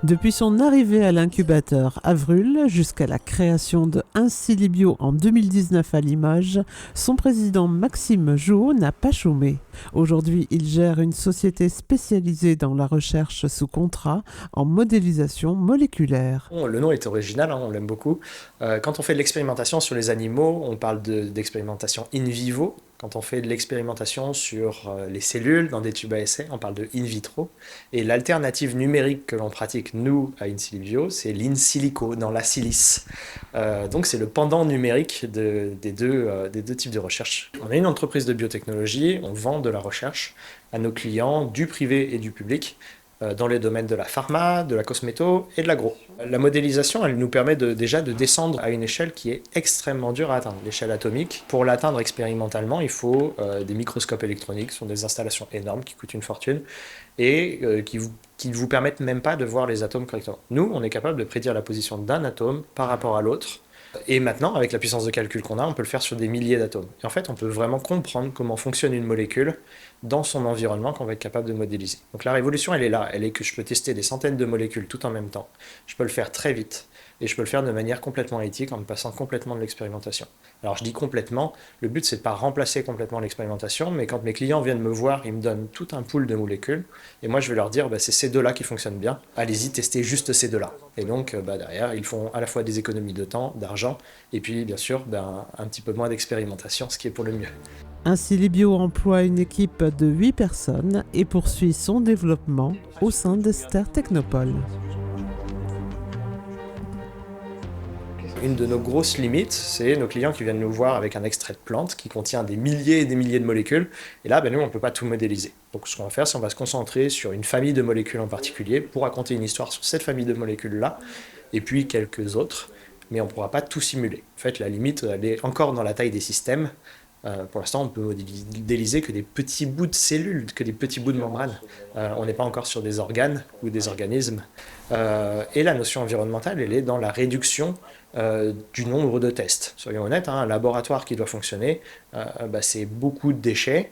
Depuis son arrivée à l'incubateur Avril jusqu'à la création de Insilibio en 2019 à Limoges, son président Maxime Jouot n'a pas chômé. Aujourd'hui, il gère une société spécialisée dans la recherche sous contrat en modélisation moléculaire. Le nom est original, hein, on l'aime beaucoup. Quand on fait de l'expérimentation sur les animaux, on parle d'expérimentation in vivo. Quand on fait de l'expérimentation sur les cellules dans des tubes à essai, on parle de in vitro. Et l'alternative numérique que l'on pratique, nous, à Insilibio, c'est l'in silico, dans la silice. Donc c'est le pendant numérique des deux types de recherche. On est une entreprise de biotechnologie, on vend de la recherche à nos clients du privé et du public, dans les domaines de la pharma, de la cosméto et de l'agro. La modélisation, elle nous permet déjà de descendre à une échelle qui est extrêmement dure à atteindre, l'échelle atomique. Pour l'atteindre expérimentalement, il faut des microscopes électroniques, ce sont des installations énormes qui coûtent une fortune et qui ne vous permettent même pas de voir les atomes correctement. Nous, on est capable de prédire la position d'un atome par rapport à l'autre. Et maintenant, avec la puissance de calcul qu'on a, on peut le faire sur des milliers d'atomes. Et en fait, on peut vraiment comprendre comment fonctionne une molécule dans son environnement qu'on va être capable de modéliser. Donc la révolution, elle est là. Elle est que je peux tester des centaines de molécules tout en même temps. Je peux le faire très vite. Et je peux le faire de manière complètement éthique en me passant complètement de l'expérimentation. Alors je dis complètement, le but c'est de ne pas remplacer complètement l'expérimentation, mais quand mes clients viennent me voir, ils me donnent tout un pool de molécules, et moi je vais leur dire, c'est ces deux-là qui fonctionnent bien, allez-y, testez juste ces deux-là. Et donc derrière, ils font à la fois des économies de temps, d'argent, et puis bien sûr un petit peu moins d'expérimentation, ce qui est pour le mieux. Insilibio emploie une équipe de 8 personnes et poursuit son développement au sein d'Ester Technopole. Une de nos grosses limites, c'est nos clients qui viennent nous voir avec un extrait de plante qui contient des milliers et des milliers de molécules. Et là, nous, on ne peut pas tout modéliser. Donc ce qu'on va faire, c'est qu'on va se concentrer sur une famille de molécules en particulier pour raconter une histoire sur cette famille de molécules-là, et puis quelques autres, mais on ne pourra pas tout simuler. En fait, la limite, elle est encore dans la taille des systèmes. Pour l'instant, on peut modéliser que des petits bouts de cellules, que des petits bouts de membranes. On n'est pas encore sur des organes ou des organismes. Et la notion environnementale, elle est dans la réduction du nombre de tests. Soyons honnêtes, un laboratoire qui doit fonctionner, c'est beaucoup de déchets,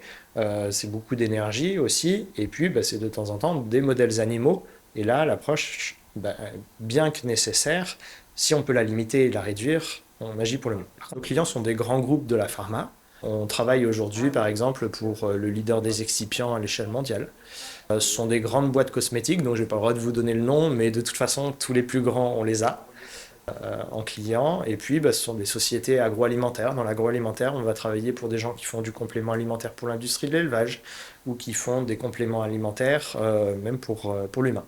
c'est beaucoup d'énergie aussi, et puis c'est de temps en temps des modèles animaux. Et là, l'approche, bien que nécessaire, si on peut la limiter et la réduire, on agit pour le mieux. Nos clients sont des grands groupes de la pharma. On travaille aujourd'hui, par exemple, pour le leader des excipients à l'échelle mondiale. Ce sont des grandes boîtes cosmétiques, dont je n'ai pas le droit de vous donner le nom, mais de toute façon, tous les plus grands, on les a en clients. Et puis, ce sont des sociétés agroalimentaires. Dans l'agroalimentaire, on va travailler pour des gens qui font du complément alimentaire pour l'industrie de l'élevage ou qui font des compléments alimentaires, même pour l'humain.